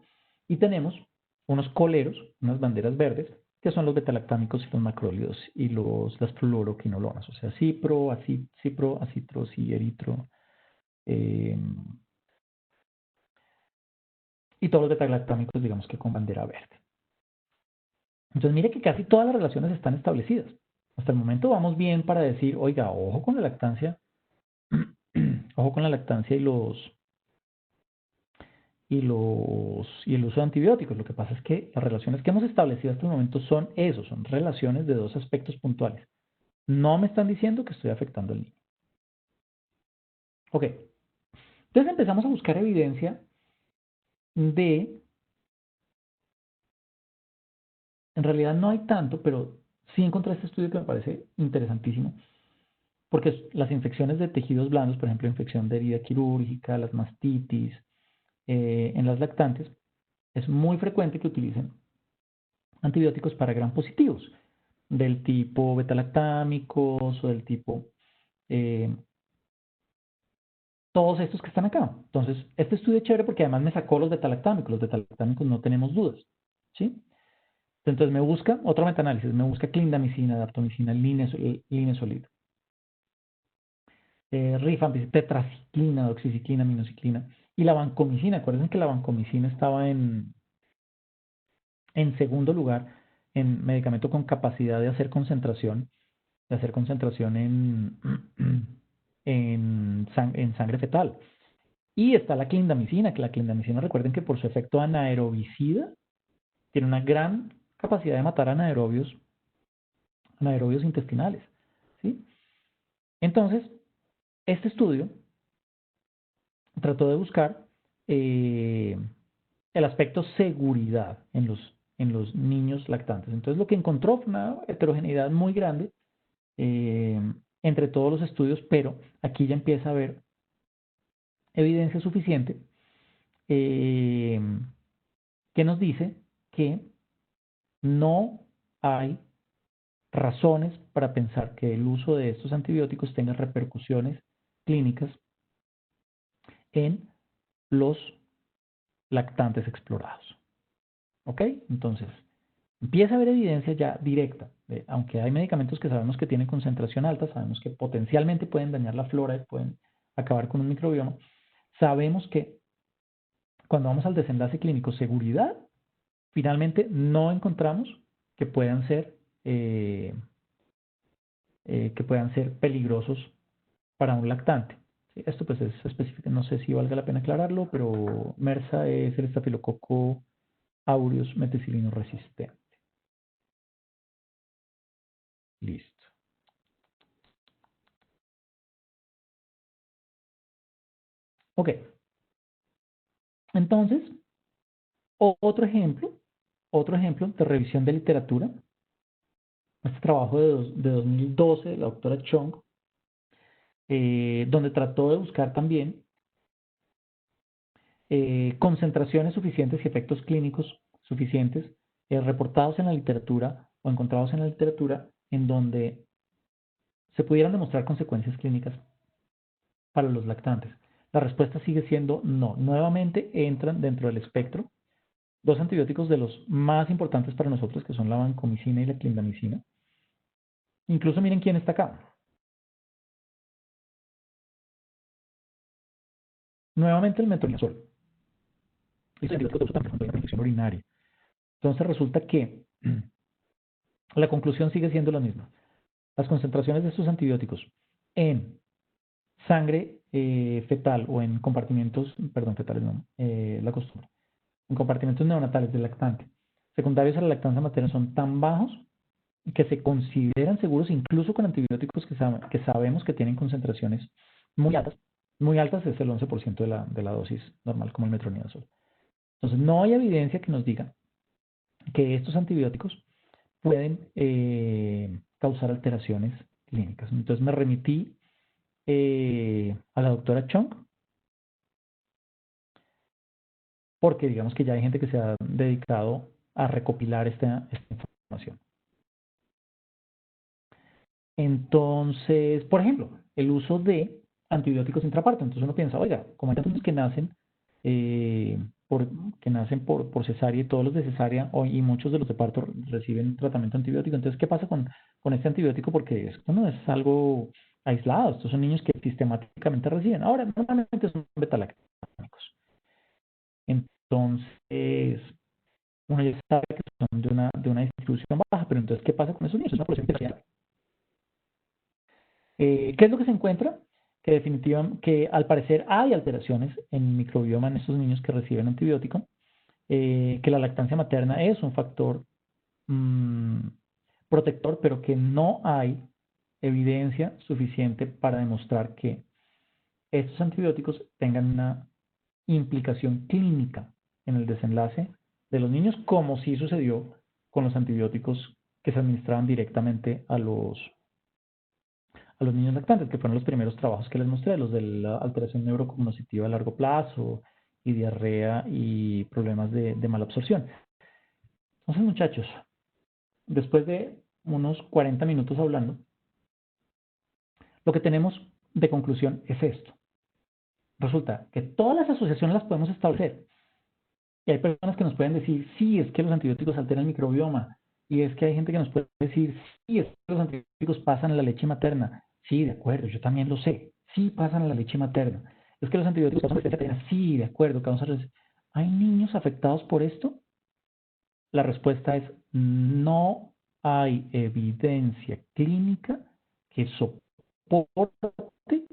y tenemos unos coleros, unas banderas verdes, que son los betalactámicos y los macrólidos y las fluoroquinolonas, o sea, cipro, acitros y eritro, eh, y todos los betalactámicos, digamos que con bandera verde. Entonces, mire que casi todas las relaciones están establecidas. Hasta el momento vamos bien para decir, oiga, ojo con la lactancia, ojo con la lactancia y el uso de antibióticos. Lo que pasa es que las relaciones que hemos establecido hasta el momento son eso, son relaciones de dos aspectos puntuales. No me están diciendo que estoy afectando al niño. Ok. Entonces empezamos a buscar evidencia de, en realidad no hay tanto, pero sí encontré este estudio que me parece interesantísimo, porque las infecciones de tejidos blandos, por ejemplo, infección de herida quirúrgica, las mastitis, en las lactantes, es muy frecuente que utilicen antibióticos para gram positivos, del tipo betalactámicos o del tipo eh, todos estos que están acá. Entonces, este estudio es chévere porque además me sacó los betalactámicos. Los betalactámicos no tenemos dudas, ¿sí? Entonces me busca, otro metaanálisis, me busca clindamicina, daptomicina, linezolid, rifampicina, tetraciclina, doxiciclina, minociclina y la vancomicina. Acuérdense que la vancomicina estaba en segundo lugar en medicamento con capacidad de hacer concentración en en sangre fetal. Y está la clindamicina, que la clindamicina, recuerden que por su efecto anaerobicida, tiene una gran capacidad de matar anaerobios intestinales, ¿sí? Entonces, este estudio trató de buscar el aspecto seguridad en los niños lactantes. Entonces, lo que encontró fue una heterogeneidad muy grande entre todos los estudios, pero aquí ya empieza a haber evidencia suficiente que nos dice que no hay razones para pensar que el uso de estos antibióticos tenga repercusiones clínicas en los lactantes explorados. ¿Ok? Entonces, empieza a haber evidencia ya directa, aunque hay medicamentos que sabemos que tienen concentración alta, sabemos que potencialmente pueden dañar la flora y pueden acabar con un microbioma, sabemos que cuando vamos al desenlace clínico seguridad, finalmente no encontramos que puedan ser peligrosos para un lactante. ¿Sí? Esto pues es específico, no sé si valga la pena aclararlo, pero MRSA es el estafilococo aureus meticilino resistente. Listo. Ok. Entonces, otro ejemplo de revisión de literatura, este trabajo de 2012 de la doctora Chong, donde trató de buscar también concentraciones suficientes y efectos clínicos suficientes reportados en la literatura o encontrados en la literatura en donde se pudieran demostrar consecuencias clínicas para los lactantes. La respuesta sigue siendo no. Nuevamente entran dentro del espectro dos antibióticos de los más importantes para nosotros, que son la vancomicina y la clindamicina. Incluso miren quién está acá. Nuevamente el metronidazol. Es antibiótico de uso también para la infección urinaria. Entonces resulta que la conclusión sigue siendo la misma. Las concentraciones de estos antibióticos en sangre fetal o en compartimentos, perdón, fetales no, la costumbre, en compartimentos neonatales del lactante, secundarios a la lactancia materna son tan bajos que se consideran seguros incluso con antibióticos que sabemos que tienen concentraciones muy altas. Muy altas es el 11% de la dosis normal, como el metronidazol. Entonces, no hay evidencia que nos diga que estos antibióticos pueden causar alteraciones clínicas. Entonces, me remití a la doctora Chong, porque digamos que ya hay gente que se ha dedicado a recopilar esta información. Entonces, por ejemplo, el uso de antibióticos intraparto. Entonces uno piensa, oiga, como hay tantos que nacen por cesárea y todos los de cesárea y muchos de los de parto reciben tratamiento antibiótico. Entonces, ¿qué pasa con este antibiótico? Porque esto no es algo aislado. Estos son niños que sistemáticamente reciben. Ahora, normalmente son beta-lactámicos. Entonces, uno ya sabe que son de una distribución baja, pero entonces, ¿qué pasa con esos niños? Es una población que ¿qué es lo que se encuentra? Que definitivamente, que al parecer hay alteraciones en el microbioma en estos niños que reciben antibiótico, que la lactancia materna es un factor protector, pero que no hay evidencia suficiente para demostrar que estos antibióticos tengan una implicación clínica en el desenlace de los niños, como sí sucedió con los antibióticos que se administraban directamente a los niños lactantes, que fueron los primeros trabajos que les mostré, los de la alteración neurocognitiva a largo plazo y diarrea y problemas de mala absorción. Entonces, muchachos, después de unos 40 minutos hablando, lo que tenemos de conclusión es esto. Resulta que todas las asociaciones las podemos establecer. Y hay personas que nos pueden decir, sí, es que los antibióticos alteran el microbioma. Y es que hay gente que nos puede decir, sí, es que los antibióticos pasan a la leche materna. Sí, de acuerdo, yo también lo sé. Sí, pasan a la leche materna. Es que los antibióticos causan resistencia materna. Sí, de acuerdo, causan resistencia. ¿Hay niños afectados por esto? La respuesta es no hay evidencia clínica que soporte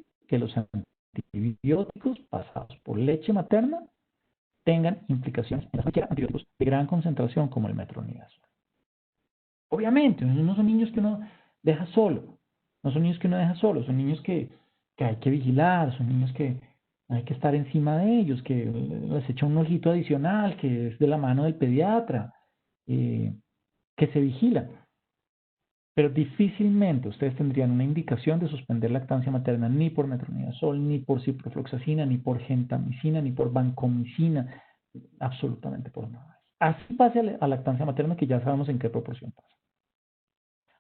los antibióticos pasados por leche materna tengan implicaciones en cualquier antibióticos de gran concentración como el metronidazol. Obviamente, no son niños que uno deja solo, no son niños que uno deja solo, son niños que hay que vigilar, son niños que hay que estar encima de ellos, que les echa un ojito adicional, que es de la mano del pediatra, que se vigilan. Pero difícilmente ustedes tendrían una indicación de suspender lactancia materna ni por metronidazol, ni por ciprofloxacina, ni por gentamicina, ni por vancomicina, absolutamente por nada. Así pase a lactancia materna, que ya sabemos en qué proporción pasa.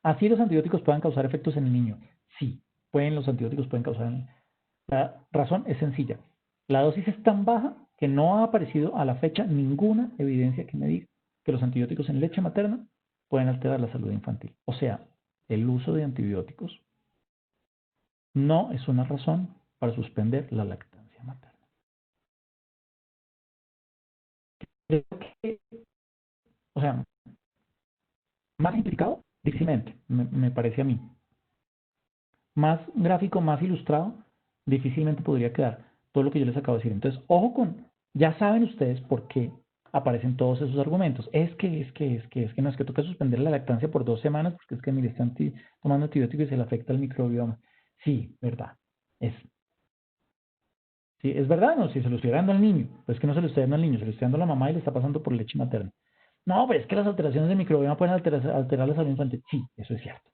Así los antibióticos puedan causar efectos en el niño. Sí, los antibióticos pueden causar en el niño. La razón es sencilla. La dosis es tan baja que no ha aparecido a la fecha ninguna evidencia que me diga que los antibióticos en leche materna pueden alterar la salud infantil. O sea, el uso de antibióticos no es una razón para suspender la lactancia materna. Creo que, o sea, más implicado, difícilmente, me parece a mí. Más gráfico, más ilustrado, difícilmente podría quedar todo lo que yo les acabo de decir. Entonces, ojo con, ya saben ustedes por qué aparecen todos esos argumentos. Es que no es que toca suspender la lactancia por 2 semanas porque es que mire, está tomando antibióticos y se le afecta el microbioma. Sí, verdad. Sí, es verdad, no, si se lo estoy dando al niño, pues es que no se lo estoy dando al niño, se lo estoy dando a la mamá y le está pasando por leche materna. No, pero es que las alteraciones del microbioma pueden alterar la salud infantil. Sí, eso es cierto.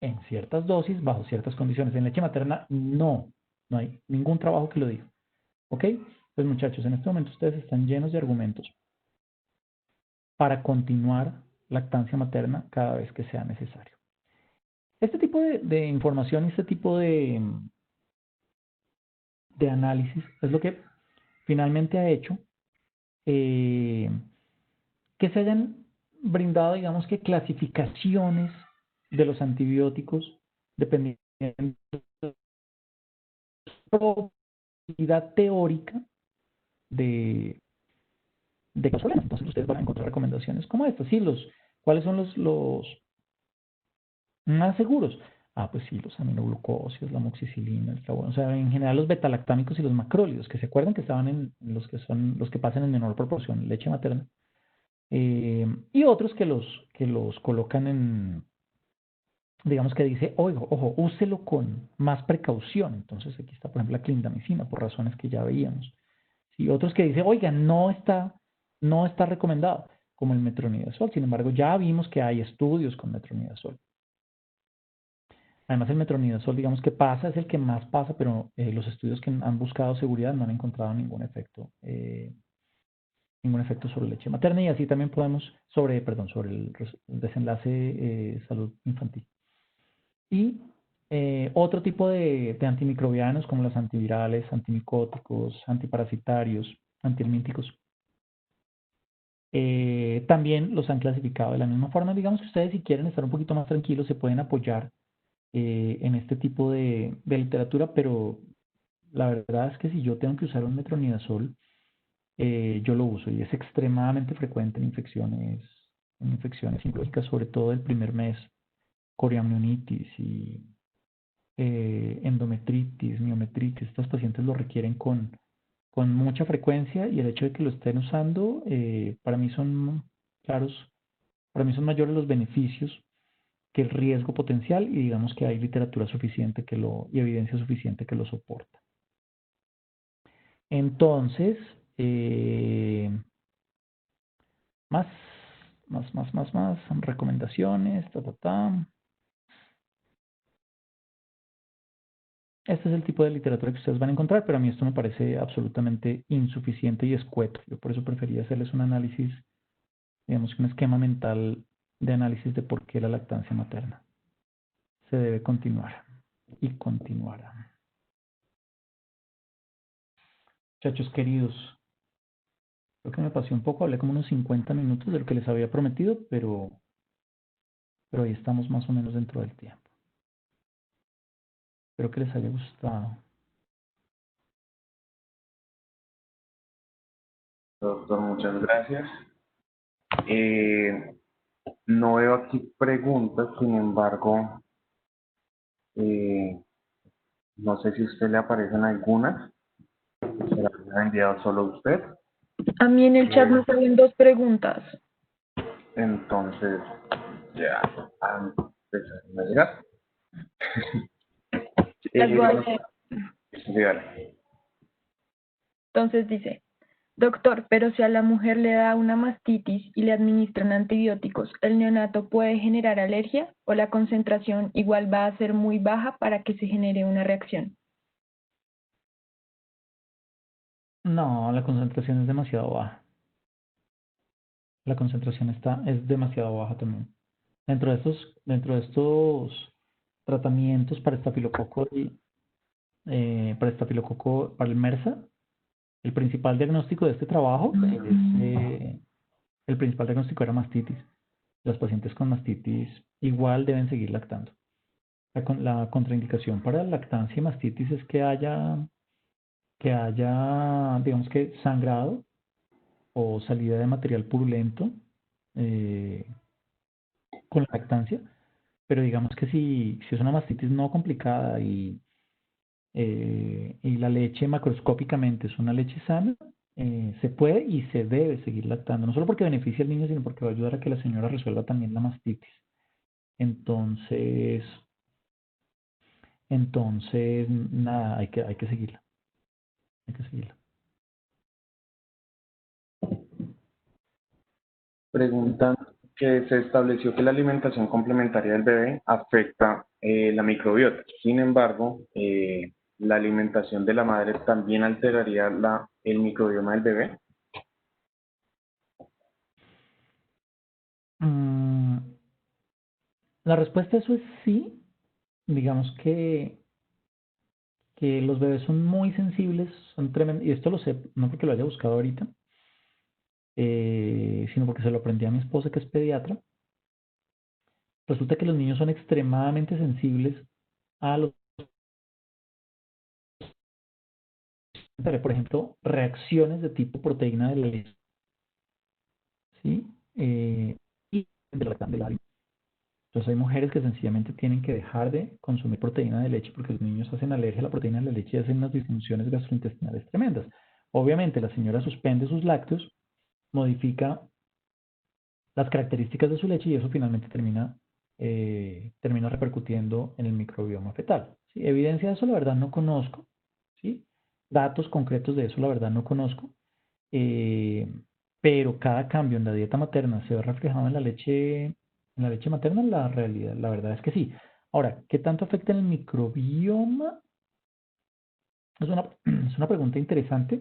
En ciertas dosis, bajo ciertas condiciones. En leche materna, no hay ningún trabajo que lo diga. ¿Ok? Pues muchachos, en este momento ustedes están llenos de argumentos para continuar lactancia materna cada vez que sea necesario. Este tipo de información y este tipo de análisis es lo que finalmente ha hecho que se hayan brindado, digamos que clasificaciones de los antibióticos dependiendo de la probabilidad teórica de, de casos. Entonces ustedes van a encontrar recomendaciones como estas. Sí, ¿cuáles son los más seguros? Ah, pues sí, los aminoglucósidos, la amoxicilina, el flavón, o sea, en general los betalactámicos y los macrólidos, que se acuerdan que estaban en los que son los que pasan en menor proporción en leche materna. Y otros que los colocan en, digamos que dice, ojo, úselo con más precaución. Entonces aquí está, por ejemplo, la clindamicina, por razones que ya veíamos. Y otros que dicen, oiga, no está recomendado, como el metronidazol. Sin embargo, ya vimos que hay estudios con metronidazol. Además, el metronidazol, digamos que pasa, es el que más pasa, pero los estudios que han buscado seguridad no han encontrado ningún efecto sobre leche materna, y así también podemos sobre el desenlace salud infantil. Y otro tipo de antimicrobianos como los antivirales, antimicóticos, antiparasitarios, antihelmínticos, también los han clasificado de la misma forma. Digamos que ustedes, si quieren estar un poquito más tranquilos, se pueden apoyar en este tipo de literatura, pero la verdad es que si yo tengo que usar un metronidazol, yo lo uso y es extremadamente frecuente en infecciones simbióticas, sobre todo el primer mes, coriamnionitis y endometritis, miometritis. Estos pacientes lo requieren con mucha frecuencia y el hecho de que lo estén usando, para mí son claros, para mí son mayores los beneficios que el riesgo potencial y digamos que hay literatura suficiente y evidencia suficiente que lo soporta. Entonces, más recomendaciones, Este es el tipo de literatura que ustedes van a encontrar, pero a mí esto me parece absolutamente insuficiente y escueto. Yo por eso prefería hacerles un análisis, digamos, un esquema mental de análisis de por qué la lactancia materna se debe continuar y continuar. Muchachos queridos, creo que me pasé un poco, hablé como unos 50 minutos de lo que les había prometido, pero ahí estamos más o menos dentro del tiempo. Espero que les haya gustado. Doctor, muchas gracias. No veo aquí preguntas, sin embargo, No sé si a usted le aparecen algunas, se las ha enviado solo a usted. A mí en el chat me Eh, salen dos preguntas. entonces, ya, empezaron a llegar. Las voy a Bueno, leer. sí, dale. Entonces dice, doctor, pero si a la mujer le da una mastitis y le administran antibióticos, ¿el neonato puede generar alergia o la concentración igual va a ser muy baja para que se genere una reacción? No, la concentración es demasiado baja. La concentración es demasiado baja también. Dentro de estos tratamientos para estafilococo, para el MRSA, el principal diagnóstico de este trabajo el principal diagnóstico era mastitis. Los pacientes con mastitis igual deben seguir lactando. La contraindicación para la lactancia y mastitis es que haya, digamos que sangrado o salida de material purulento eh, con la lactancia, pero digamos que si es una mastitis no complicada y la leche macroscópicamente es una leche sana, se puede y se debe seguir lactando, no solo porque beneficia al niño, sino porque va a ayudar a que la señora resuelva también la mastitis. Entonces, nada, hay que seguirla, hay que seguirla. Preguntan que se estableció que la alimentación complementaria del bebé afecta la microbiota. Sin embargo, la alimentación de la madre también alteraría el microbioma del bebé. Mm, la respuesta a eso es sí. Digamos que los bebés son muy sensibles, son tremendos, y esto lo sé, no porque lo haya buscado ahorita, sino porque se lo aprendí a mi esposa que es pediatra. Resulta que los niños son extremadamente sensibles a los, por ejemplo, reacciones de tipo proteína de la leche, ¿sí? Y de la harina. Entonces hay mujeres que sencillamente tienen que dejar de consumir proteína de leche porque los niños hacen alergia a la proteína de la leche y hacen unas disfunciones gastrointestinales tremendas. Obviamente la señora suspende sus lácteos, modifica las características de su leche y eso finalmente termina repercutiendo en el microbioma fetal. ¿Sí? Evidencia de eso la verdad no conozco, ¿sí? Datos concretos de eso la verdad no conozco, eh, pero cada cambio en la dieta materna se ve reflejado en la leche materna, la realidad, la verdad es que sí. Ahora, ¿qué tanto afecta en el microbioma? Es una pregunta interesante.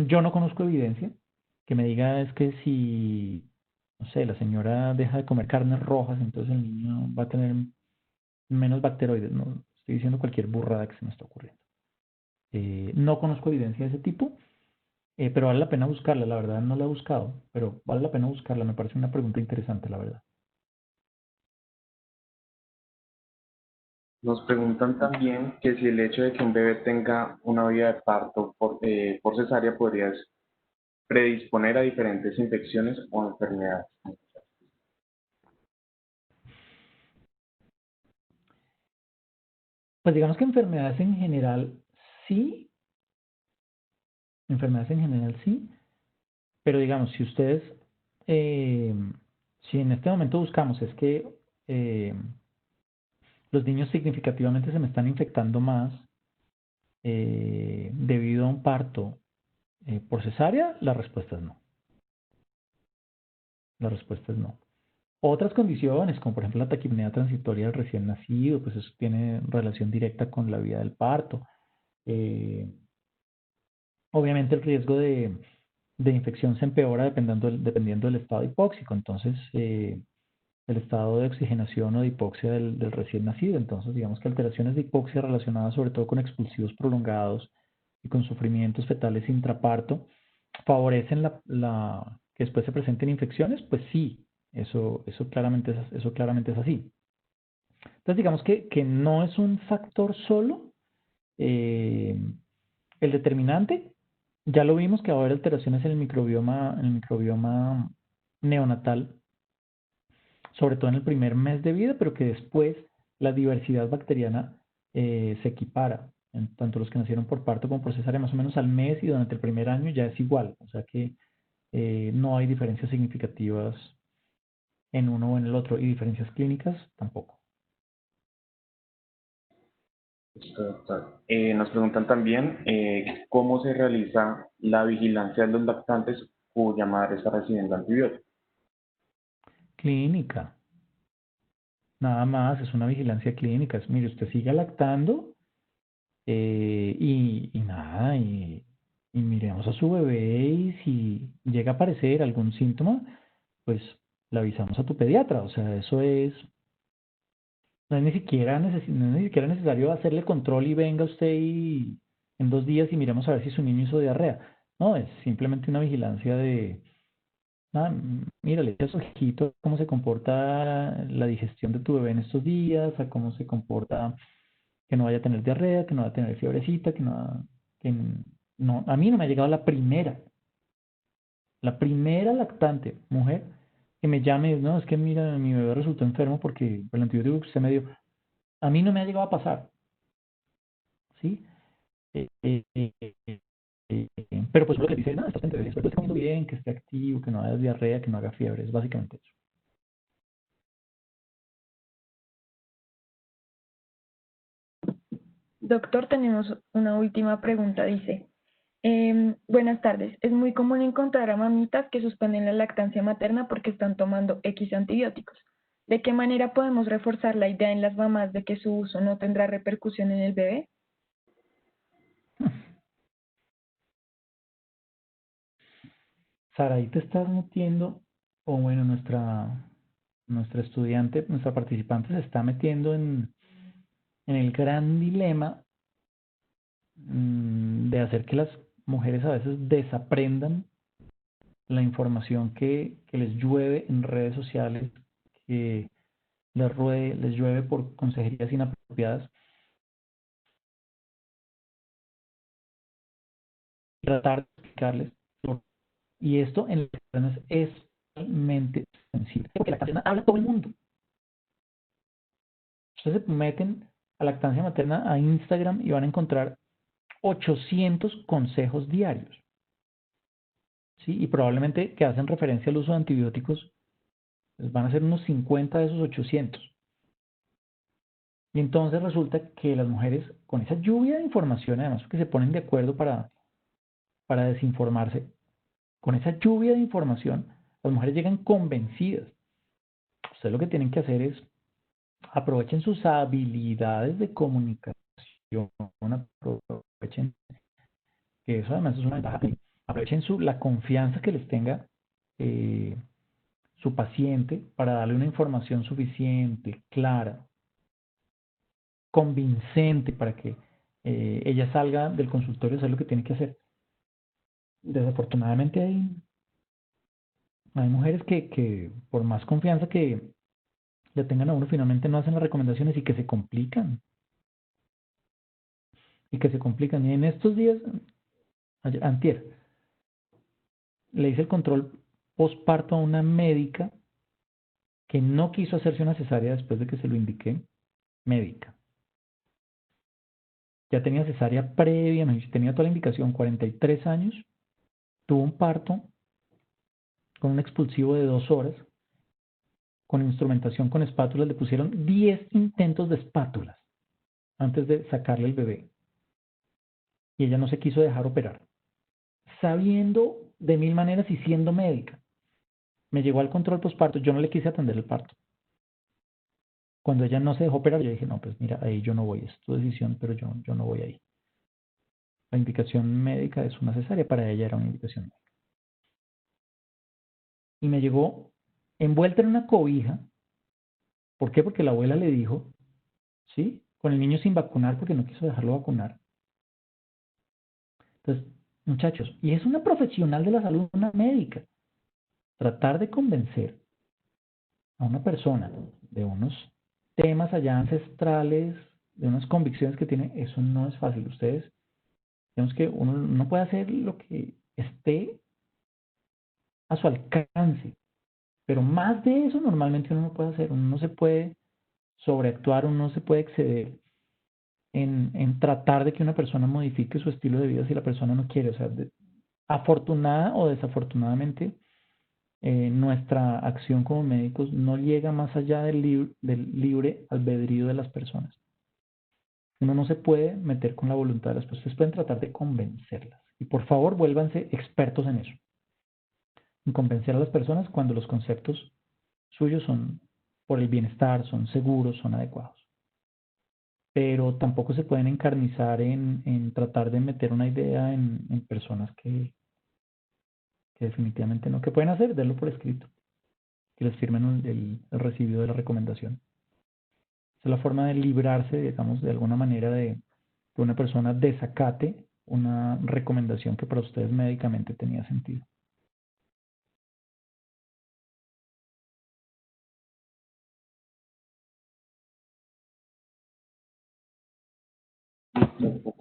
Yo no conozco evidencia que me diga es que si, no sé, la señora deja de comer carnes rojas, entonces el niño va a tener menos bacteroides. No, estoy diciendo cualquier burrada que se me está ocurriendo. No conozco evidencia de ese tipo, pero vale la pena buscarla. La verdad no la he buscado, pero vale la pena buscarla. Me parece una pregunta interesante, la verdad. Nos preguntan también que si el hecho de que un bebé tenga una vía de parto por cesárea podría predisponer a diferentes infecciones o enfermedades. Pues digamos que enfermedades en general sí, pero digamos, eh, si en este momento buscamos es que eh, los niños significativamente se me están infectando más debido a un parto por cesárea, la respuesta es no. La respuesta es no. Otras condiciones, como por ejemplo la taquipnea transitoria del recién nacido, pues eso tiene relación directa con la vía del parto. Eh, Obviamente el riesgo de infección se empeora dependiendo del estado hipóxico. Entonces, el estado de oxigenación o de hipoxia del recién nacido. Entonces, digamos que alteraciones de hipoxia relacionadas sobre todo con expulsivos prolongados y con sufrimientos fetales intraparto favorecen que después se presenten infecciones, pues sí, eso claramente es así. Entonces, digamos que no es un factor solo eh, el determinante. Ya lo vimos que va a haber alteraciones en el microbioma neonatal, sobre todo en el primer mes de vida, pero que después la diversidad bacteriana se equipara. En tanto los que nacieron por parto como por cesárea más o menos al mes y durante el primer año ya es igual. O sea que no hay diferencias significativas en uno o en el otro y diferencias clínicas tampoco. Listo, doctor. Nos preguntan también cómo se realiza la vigilancia de los lactantes cuya madre está recibiendo antibióticos. Clínica, nada más, es una vigilancia clínica. Es, mire, usted sigue lactando y nada, y miremos a su bebé y si llega a aparecer algún síntoma, pues le avisamos a tu pediatra. O sea, eso es, no es ni siquiera, no es ni siquiera necesario hacerle control y venga usted y en 2 días y miremos a ver si su niño hizo diarrea. No, es simplemente una vigilancia de, nada, mira, le echas ojito a cómo se comporta la digestión de tu bebé en estos días, a cómo se comporta que no vaya a tener diarrea, que no vaya a tener fiebrecita, que no, a mí no me ha llegado la primera lactante, mujer, que me llame, no, es que mira, mi bebé resultó enfermo porque el antibiótico que usted me dio, a mí no me ha llegado a pasar, ¿sí? Eh, eh, eh, pero pues lo que dice, no, está comiendo bien, que esté activo, que no haya diarrea, que no haga fiebre, es básicamente eso. Doctor, tenemos una última pregunta. Dice, buenas tardes. Es muy común encontrar a mamitas que suspenden la lactancia materna porque están tomando X antibióticos. ¿De qué manera podemos reforzar la idea en las mamás de que su uso no tendrá repercusión en el bebé? Sara, ahí te estás metiendo, o bueno, nuestra estudiante, nuestra participante se está metiendo en el gran dilema de hacer que las mujeres a veces desaprendan la información que les llueve en redes sociales, que les llueve por consejerías inapropiadas, tratar de explicarles. Y esto en las personas es realmente sencillo, porque la lactancia habla todo el mundo. Ustedes se meten a lactancia materna a Instagram y van a encontrar 800 consejos diarios, ¿sí? Y probablemente que hacen referencia al uso de antibióticos, pues van a ser unos 50 de esos 800. Y entonces resulta que las mujeres, con esa lluvia de información, además porque se ponen de acuerdo para desinformarse, con esa lluvia de información, las mujeres llegan convencidas. Ustedes lo que tienen que hacer es aprovechen sus habilidades de comunicación, aprovechen, que eso además es una ventaja, aprovechen la confianza que les tenga eh, su paciente para darle una información suficiente, clara, convincente para que ella salga del consultorio a hacer lo que tiene que hacer. Desafortunadamente hay mujeres que por más confianza que le tengan a uno, finalmente no hacen las recomendaciones y que se complican. Y que se complican. Y en estos días, antier, le hice el control postparto a una médica que no quiso hacerse una cesárea después de que se lo indiqué, médica. Ya tenía cesárea previa, tenía toda la indicación, 43 años, tuvo un parto con un expulsivo de 2 horas, con instrumentación con espátulas, le pusieron 10 intentos de espátulas antes de sacarle el bebé. Y ella no se quiso dejar operar, sabiendo de mil maneras y siendo médica. Me llegó al control postparto, yo no le quise atender el parto. Cuando ella no se dejó operar, yo dije, no, pues mira, ahí yo no voy, es tu decisión, pero yo no voy ahí. La indicación médica es una cesárea, para ella era una indicación médica. Y me llegó envuelta en una cobija. ¿Por qué? Porque la abuela le dijo, ¿sí? Con el niño sin vacunar porque no quiso dejarlo vacunar. Entonces, muchachos, y es una profesional de la salud, una médica. Tratar de convencer a una persona de unos temas allá ancestrales, de unas convicciones que tiene, eso no es fácil. Ustedes, digamos que uno no puede hacer lo que esté a su alcance, pero más de eso normalmente uno no puede hacer, uno no se puede sobreactuar, uno no se puede exceder en tratar de que una persona modifique su estilo de vida si la persona no quiere. O sea, afortunada o desafortunadamente, nuestra acción como médicos no llega más allá del libre albedrío de las personas. Uno no se puede meter con la voluntad de las personas. Ustedes pueden tratar de convencerlas. Y por favor, vuélvanse expertos en eso. En convencer a las personas cuando los conceptos suyos son por el bienestar, son seguros, son adecuados. Pero tampoco se pueden encarnizar en tratar de meter una idea en personas que definitivamente no. ¿Qué pueden hacer? Denlo por escrito. Que les firmen el recibido de la recomendación. Esa es la forma de librarse, digamos, de alguna manera de que una persona desacate una recomendación que para ustedes médicamente tenía sentido.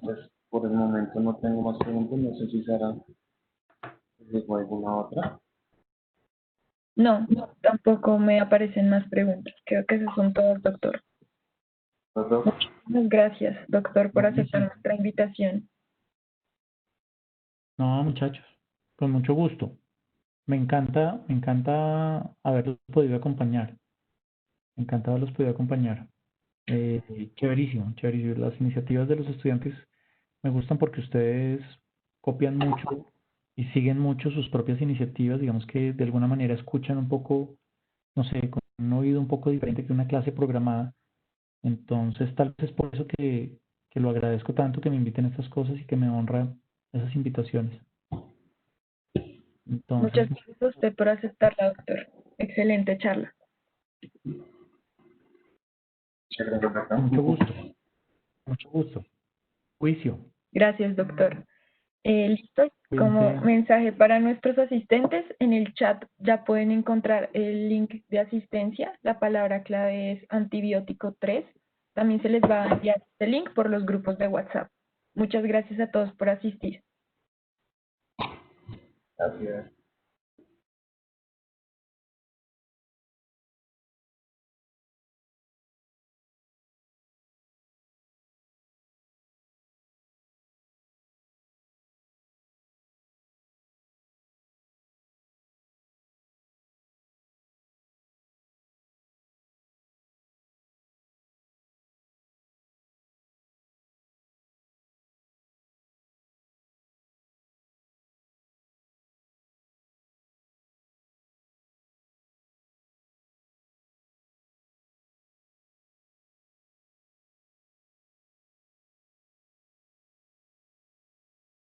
Pues por el momento no tengo más preguntas, no sé si Sara dejó alguna otra. No, tampoco me aparecen más preguntas. Creo que esas son todas, doctor. Doctor, Muchas gracias, doctor, por aceptar nuestra invitación. No, muchachos, con mucho gusto. Me encanta haberlos podido acompañar. Me encanta haberlos podido acompañar. Chéverísimo, chéverísimo. Las iniciativas de los estudiantes me gustan porque ustedes copian mucho y siguen mucho sus propias iniciativas. Digamos que de alguna manera escuchan un poco, no sé, con un oído un poco diferente que una clase programada. Entonces, tal vez es por eso que lo agradezco tanto que me inviten a estas cosas y que me honra esas invitaciones. Entonces, Muchas gracias a usted por aceptarla, doctor. Excelente charla. muchas gracias, doctor. mucho gusto, mucho gusto. Juicio. Gracias, doctor. Listo. Como Cuídense. mensaje para nuestros asistentes, en el chat ya pueden encontrar el link de asistencia. La palabra clave es antibiótico 3. También se les va a enviar este link por los grupos de WhatsApp. Muchas gracias a todos por asistir. Gracias.